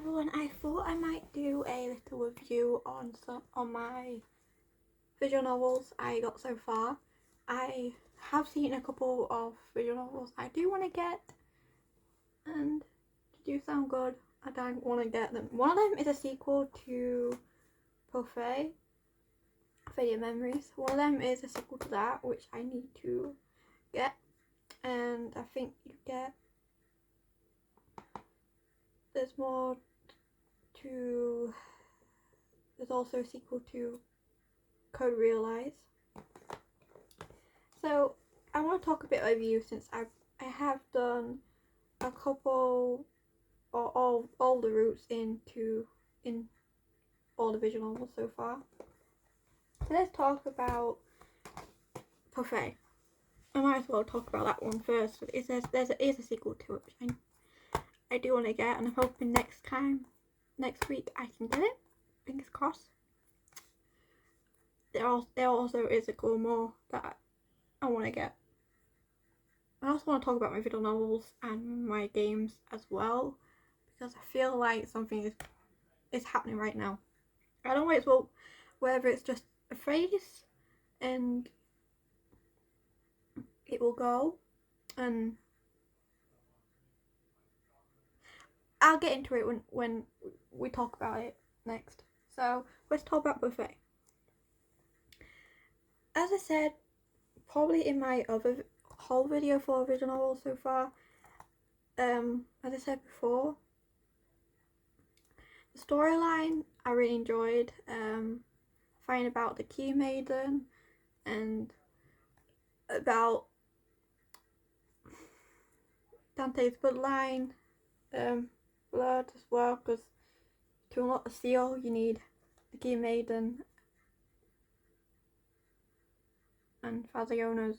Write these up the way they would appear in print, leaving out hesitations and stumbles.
everyone, I thought I might do a little review on my visual novels I got so far. I have seen a couple of visual novels I do want to get, and they do sound good. I don't want to get them. One of them is a sequel to Buffet, Faded Memories. One of them is a sequel to that, which I need to get, and I think you get. There's more to. There's also a sequel to Code Realize. So I want to talk a bit over you since I have done a couple or all the routes in all the visual novels so far. So let's talk about Buffet. I might as well talk about that one first. It says there is a sequel to it, which I do want to get, and I'm hoping next week I can get it. Fingers crossed. There also is a couple more that I want to get. I also want to talk about my visual novels and my games as well, because I feel like something is happening right now. I don't know well whether it's just a phase and it will go, and I'll get into it when we talk about it next. So let's talk about Buffet. As I said, probably in my other whole video for original novels so far, as I said before, the storyline I really enjoyed. Finding about the Key Maiden and about Dante's bloodline, blood as well, because to unlock the seal you need the Key Maiden and Faziona's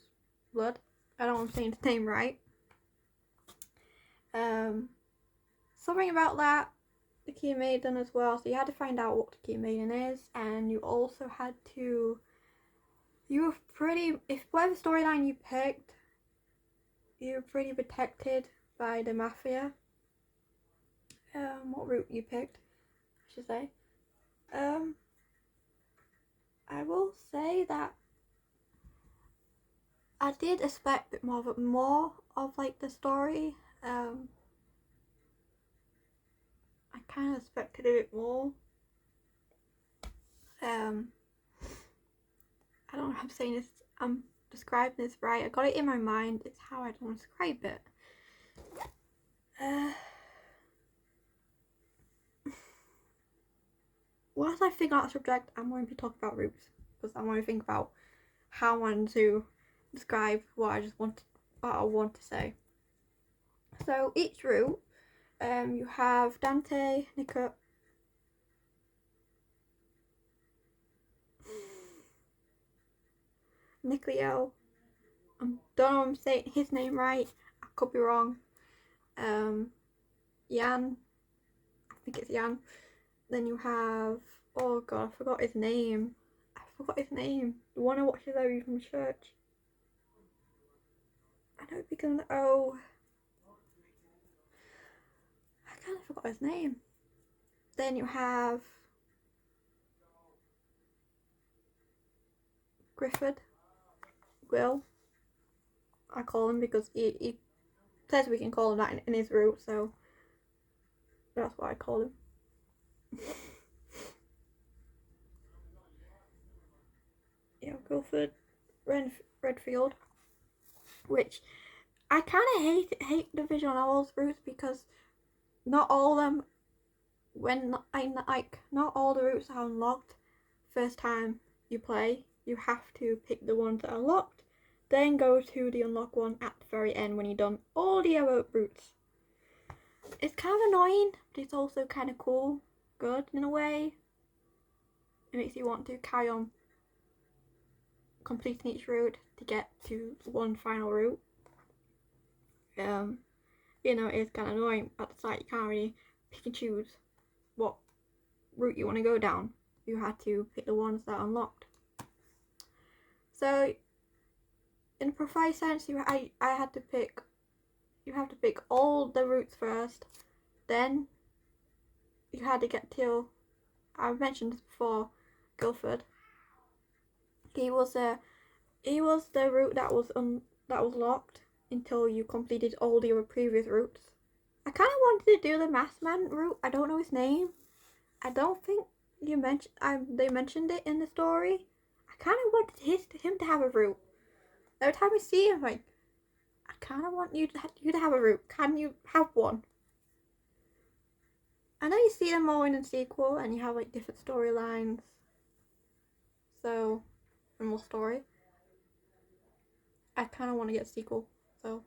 blood. I don't know if I'm saying the name right. Something about that, the Key Maiden as well. So you had to find out what the Key Maiden is, and you also had to. You were pretty. If whatever storyline you picked, you were pretty protected by the mafia. What route you picked, I should say. I will say that I did expect a bit more of like the story. I kind of expected a bit more. I don't know if I'm saying this. I'm describing this right. I got it in my mind. It's how I don't describe it. Once I figure out the subject, I'm going to talk about routes, because I'm going to think about how I want to describe what I want to say. So each route, you have Dante, Niclio. I don't know if I'm saying his name right. I could be wrong. Jan. I think it's Jan. Then you have, oh god, I forgot his name. The one I watched every from church. I know it begins with O. I kind of forgot his name. Then you have Griffith. Will. I call him because he says we can call him that in his route, so that's what I call him. Yeah, Guildford Redfield, which I kind of hate the visual novels routes, because not all of them, not all the routes are unlocked first time you play. You have to pick the ones that are locked, then go to the unlock one at the very end when you've done all the other routes. It's kind of annoying, but it's also kind of cool, good in a way. It makes you want to carry on completing each route to get to one final route. It's kind of annoying at the start. You can't really pick and choose what route you want to go down. You had to pick the ones that are unlocked. So, in a precise sense, I had to pick. You have to pick all the routes first, then you had to get to, I've mentioned this before, Guildford. He was the route that was locked until you completed all the other previous routes. I kind of wanted to do the Masked Man route. I don't know his name. I don't think they mentioned it in the story. I kind of wanted him to have a route. Every time I see him, like, I kind of want you to have a route. Can you have one? I know you see them more in the sequel, and you have like different storylines. So, and more story. I kind of want to get a sequel, so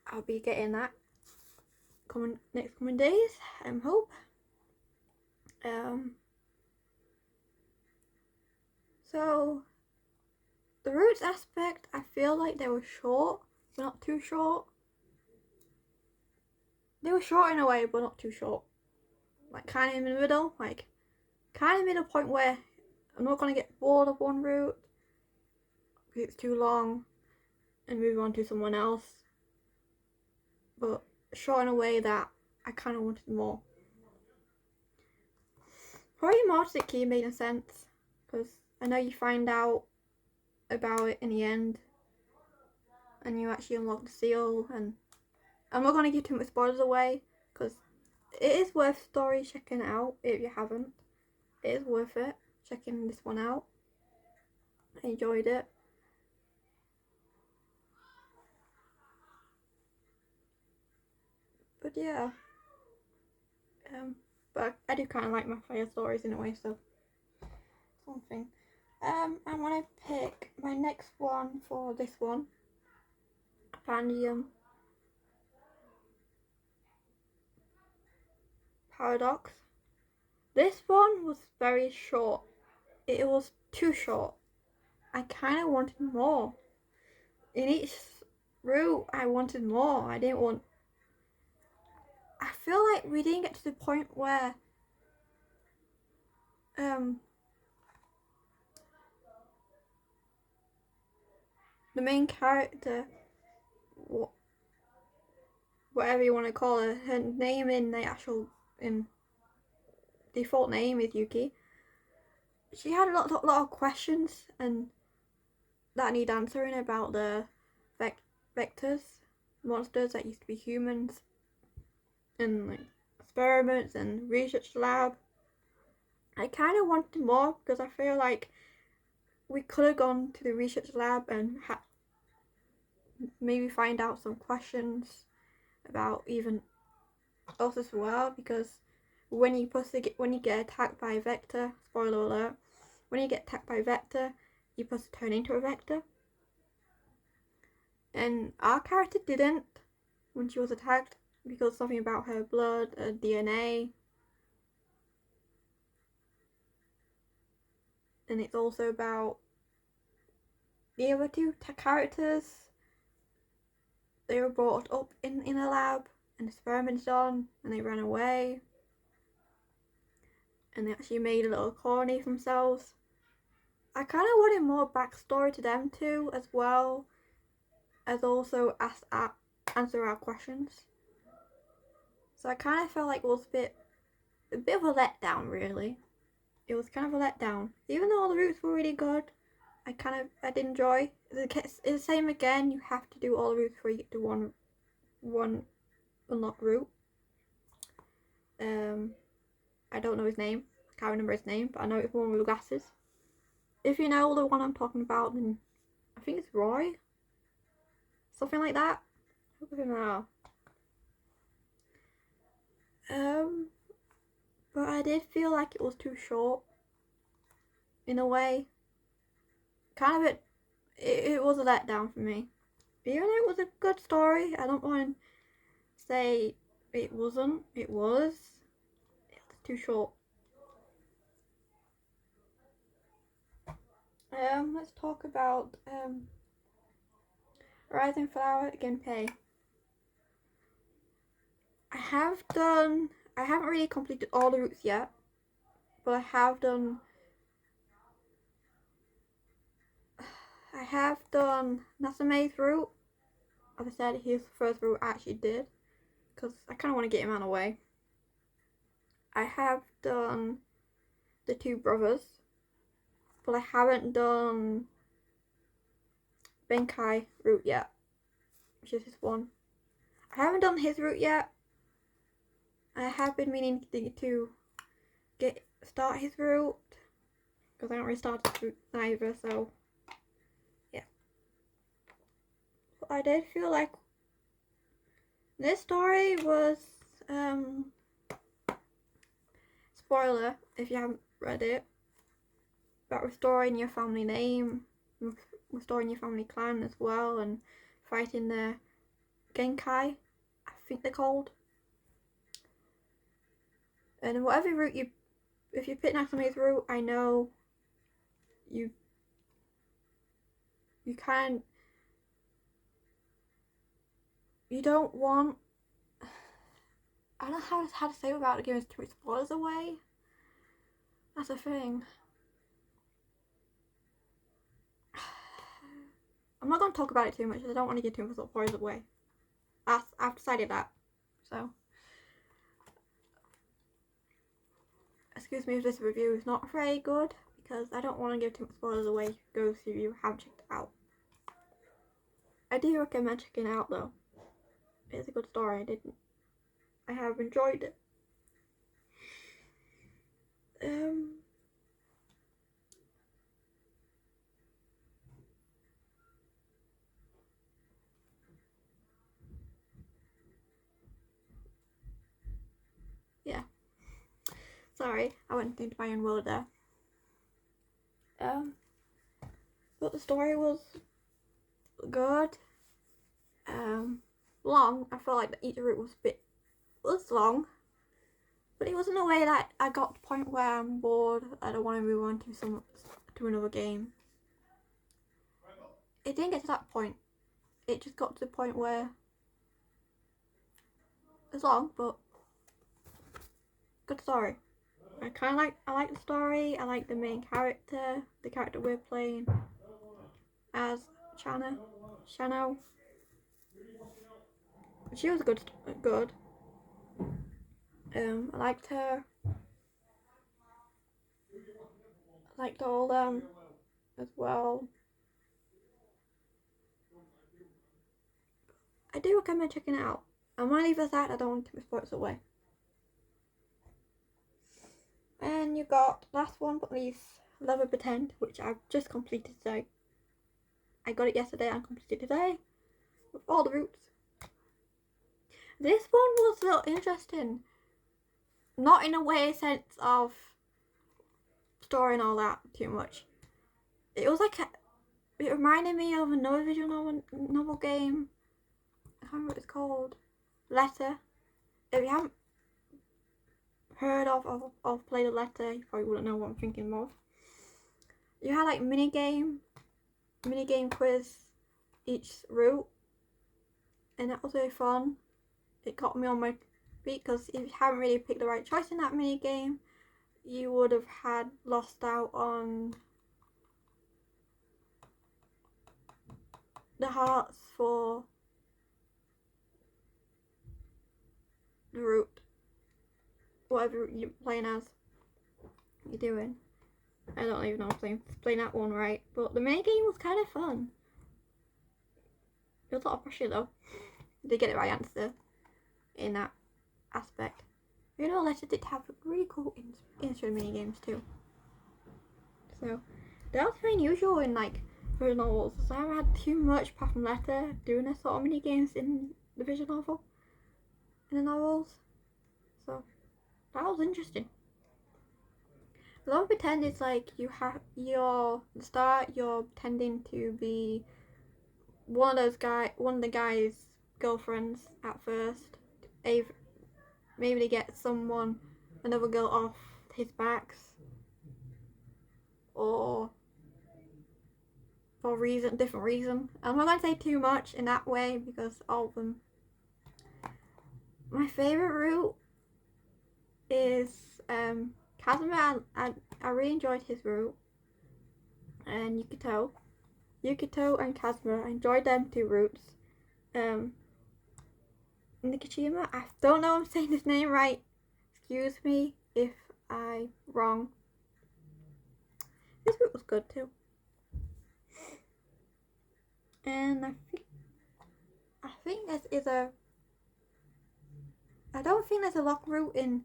I'll be getting that next coming days. I hope. So the routes aspect, I feel like they were short, but not too short. They were short in a way, but not too short. Like kind of in the middle, like kind of middle point where I'm not gonna get bored of one route because it's too long and move on to someone else. But short in a way that I kind of wanted more. Probably Marstic Key made sense because I know you find out about it in the end and you actually unlock the seal, and I'm not going to give too much spoilers away because it is worth story checking out if you haven't. It is worth it checking this one out. I enjoyed it. But yeah, but I do kind of like my fire stories in a way, so something. I want to pick my next one for this one. Pandium Paradox. This one was very short. It was too short. I kind of wanted more. In each route, I wanted more. I didn't want. I feel like we didn't get to the point where the main character, whatever you want to call her name in default name is Yuki. She had a lot of questions and that need answering about the vectors, monsters that used to be humans, and like experiments and research lab. I kind of wanted more because I feel like we could have gone to the research lab and maybe find out some questions about even us as well, because when you get attacked by a vector, spoiler alert, when you get attacked by a vector, you're supposed to turn into a vector. And our character didn't when she was attacked because something about her blood, her DNA. And it's also about the other two characters. They were brought up in a lab and experiments done, and they ran away. And they actually made a little colony for themselves. I kind of wanted more backstory to them too, as well as also answer our questions. So I kind of felt like it was a bit of a letdown, really. It was kind of a letdown. Even though all the routes were really good, I did enjoy. It's the same again. You have to do all the routes before you get to one unlocked route. I don't know his name. I can't remember his name, but I know it's one with glasses. If you know the one I'm talking about, then I think it's Roy. Something like that. I don't know. But I did feel like it was too short. In a way. Kind of it was a letdown for me. Even though it was a good story, I don't want to say it wasn't. It was. It's too short. Let's talk about Rising Flower Gunpei. I haven't really completed all the routes yet, but I have done Nasame's route. As I said, his first route I actually did, because I kind of want to get him out of the way. I have done the two brothers, but I haven't done Benkai route yet, which is his one. I haven't done his route yet. I have been meaning to start his route because I haven't really started his route either, so yeah. But I did feel like this story was spoiler if you haven't read it, about restoring your family name, restoring your family clan as well, and fighting the Genkai, I think they're called. And whatever route if you pick Natsume's route, I know you can't, you don't want, I don't know how to say without giving too much spoilers away. That's the thing. I'm not going to talk about it too much because I don't want to give too much spoilers away. I've decided that. So, excuse me if this review is not very good because I don't want to give too much spoilers away. Go see if you haven't checked it out. I do recommend checking it out though. It's a good story. I have enjoyed it. Yeah. Sorry, I went into my own world there. But the story was good. Long. I felt like each route was long, but it was in a way that I got to the point where I'm bored. I don't want to move on to another game. It didn't get to that point. It just got to the point where it's long, but good story. I like the story. I like the main character, the character we're playing as Shano. She was good. I liked her. I liked all them as well. I do recommend checking it out. I'm gonna leave it at that. I don't want to take my spoilers away. And you got last one but least, Love and Pretend, which I've just completed today. I got it yesterday and completed today with all the routes. This one was a little interesting. Not in a way sense of story and all that too much. It was like it reminded me of another visual novel game. I can't remember what it's called. Letter. If you haven't heard of played a Letter, you probably wouldn't know what I'm thinking of. You had like mini game quiz each route, and that was really fun. It got me on my feet because if you haven't really picked the right choice in that mini game, you would have lost out on the hearts for the route, whatever you're playing as. You're doing. I don't even know if I'm playing that one right, but the mini game was kind of fun. It was a lot of pressure though. They get the right answer in that aspect. You know, Letter did have really cool intro mini games too. So that was very unusual in like visual novels. So I haven't had too much apart from Letter doing this sort of mini games in the visual novel, in the novels. So that was interesting. Love and Pretend is like you're pretending to be one of the guy's girlfriends at first. Maybe they get another girl off his backs, or for different reason. I'm not going to say too much in that way because all of them. My favourite route is Kazuma. I really enjoyed his route, and Yukito and Kazuma. I enjoyed them two routes. Nikishima, I don't know if I'm saying his name right. Excuse me. if I'm wrong. This route was good too. And I think this is a... I don't think there's a lock route in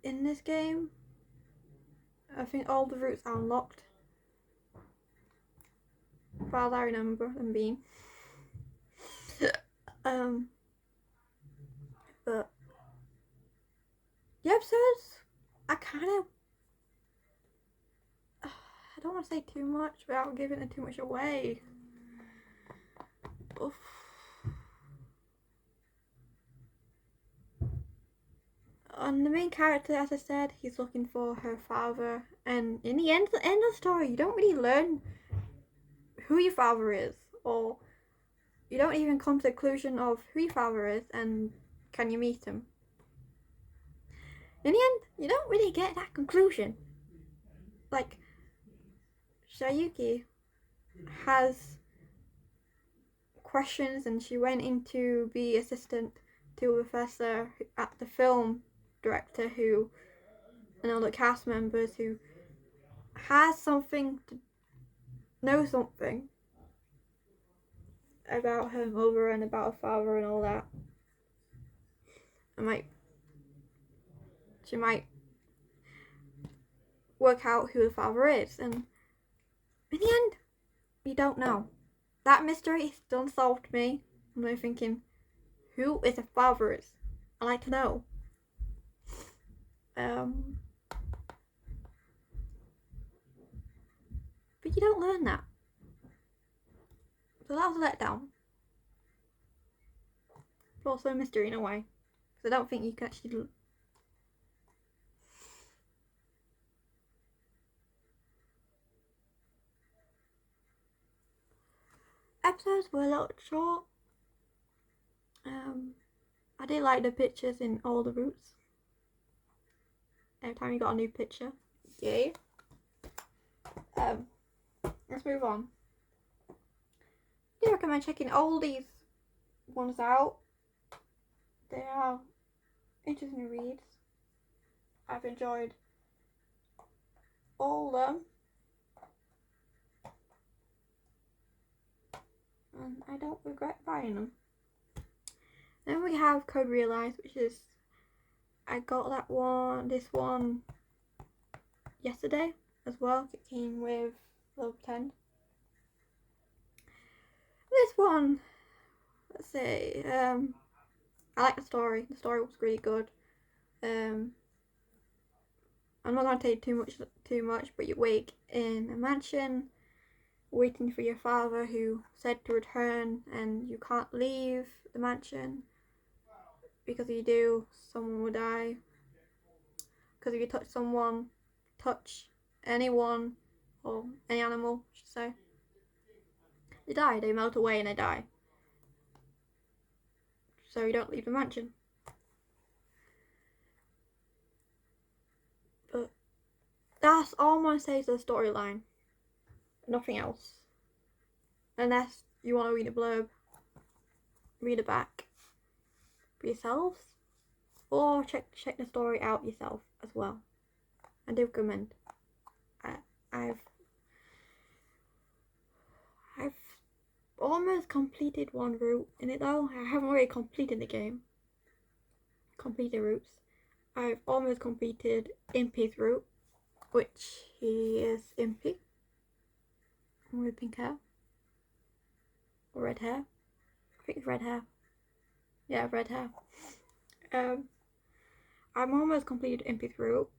this game. I think all the routes are unlocked, as far as I remember them being. But the episodes, I don't want to say too much without giving it too much away. Oof. And the main character, as I said, he's looking for her father, and in the end of the story, you don't really learn who your father is, or you don't even come to the conclusion of who your father is and can you meet him. In the end, you don't really get that conclusion. Like, Sayuki has questions, and she went in to be assistant to a professor at the film director who, and other cast members who has something to know something about her mother and about her father and all that. She might work out who the father is, and in the end, you don't know. That mystery is still unsolved to me. I'm thinking, who is the father is? I like to know. But you don't learn that. So that was a letdown. But also a mystery in a way. Because I don't think you can actually... Episodes were a little short. I did like the pictures in all the routes. Every time you got a new picture. Yay. Let's move on. I do recommend checking all these ones out. They are interesting reads. I've enjoyed all of them. And I don't regret buying them. Then we have Code Realize, which is... I got this one yesterday as well. It came with level 10. This one, let's see, I like the story. The story was really good. I'm not going to tell you too much, but you wake in a mansion waiting for your father who said to return, and you can't leave the mansion because if you do, someone will die. Because if you touch anyone, or any animal, I should say, they die, they melt away and they die. So you don't leave the mansion. But that's all I'm going to say to the storyline. Nothing else. Unless you want to read a blurb, read it back for yourselves, or check the story out yourself as well. I do recommend. I've almost completed one route in it though. I haven't really completed the game. Completed routes. I've almost completed Impy's route, which he is Impy with pink hair or red hair. I think it's red hair. Yeah, red hair. I'm almost completed Impy's route.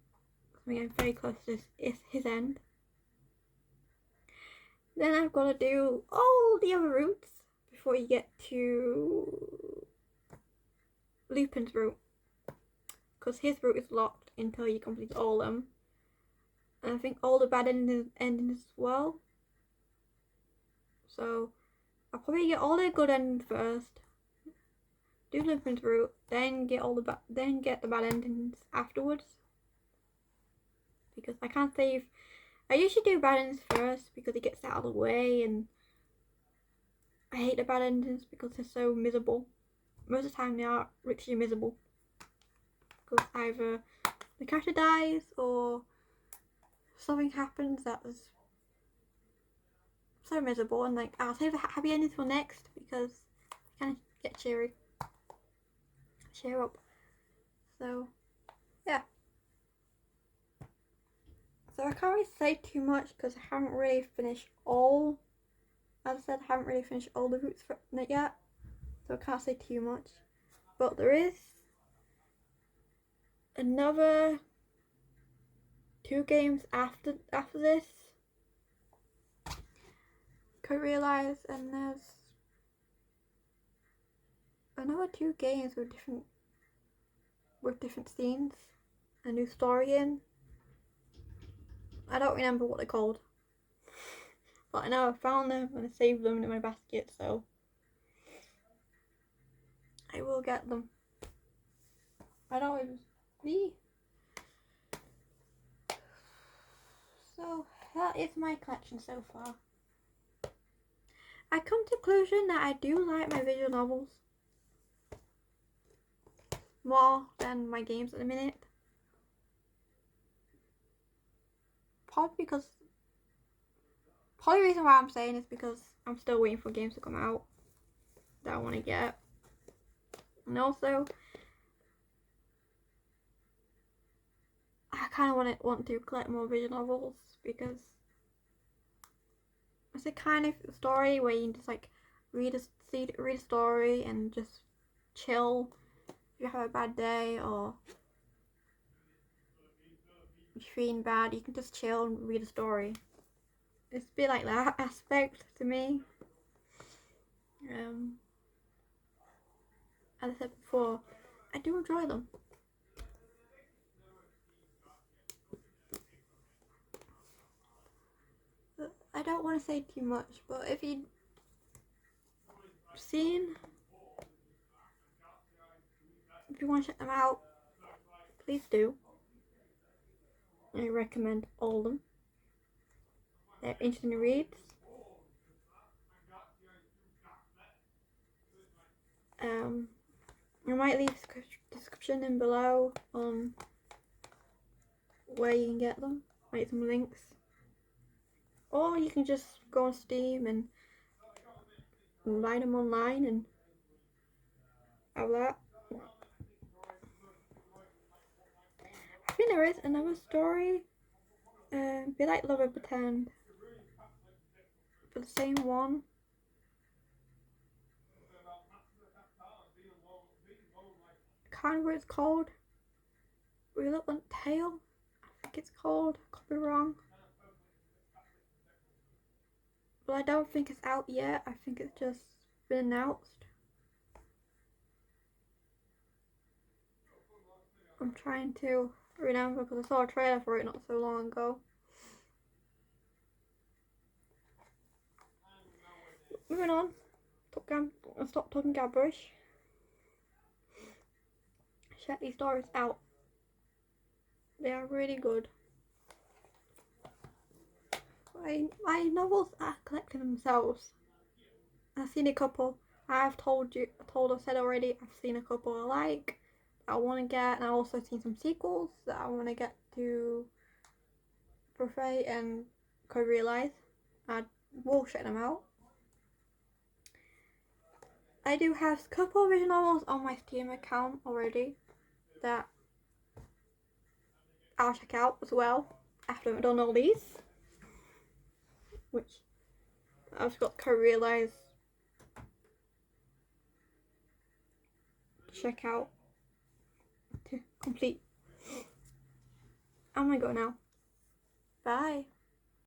I'm getting very close to his end. Then I've got to do all the other routes before you get to Lupin's route, because his route is locked until you complete all of them. And I think all the bad endings as well. So I'll probably get all the good endings first, do Lupin's route, then get the bad endings afterwards. Because I can't save. I usually do bad endings first because it gets out of the way, and I hate the bad endings because they're so miserable. Most of the time they are literally miserable. because either the character dies or something happens that was so miserable, and like I'll save the happy ending till next because I kind of get cheer up. So yeah. So I can't really say too much because I haven't really finished all. As I said, I haven't really finished all the routes for it yet, so I can't say too much. But there is another 2 games after this. Could realize, and there's another 2 games with different scenes, a new story in. I don't remember what they're called, but I know I found them and I saved them in my basket, so I will get them. I don't even me. So that is my collection so far. I come to the conclusion that I do like my visual novels more than my games at the minute. Probably the reason why I'm saying is because I'm still waiting for games to come out that I want to get. And also, I kind of want to collect more visual novels because it's a kind of story where you can just like read a story and just chill if you have a bad day or if you're feeling bad. You can just chill and read a story. It's a bit like that aspect to me. As I said before, I do enjoy them. But I don't want to say too much, but if you've seen, if you want to check them out, please do. I recommend all of them. They're interesting reads. I might leave a description in below on where you can get them, like some links. Or you can just go on Steam and buy them online and have that. I think there is another story, be like Love and Pretend, for the same one. I can't remember what it's called. Reluctant Tale, I think it's called. Could be wrong. But I don't think it's out yet. I think it's just been announced. I'm trying to remember because I saw a trailer for it not so long ago. Moving on. I'll stop talking gibberish. Check these stories out. They are really good. My novels are collecting themselves. I've seen a couple. I've said already, I've seen a couple I like, that I want to get, and I've also seen some sequels that I want to get to Buffet and Could Realize. I will check them out. I do have a couple of visual novels on my Steam account already that I'll check out as well after I've done all these. Which I've got Could Realize to check out to complete. I'm gonna go now. Bye.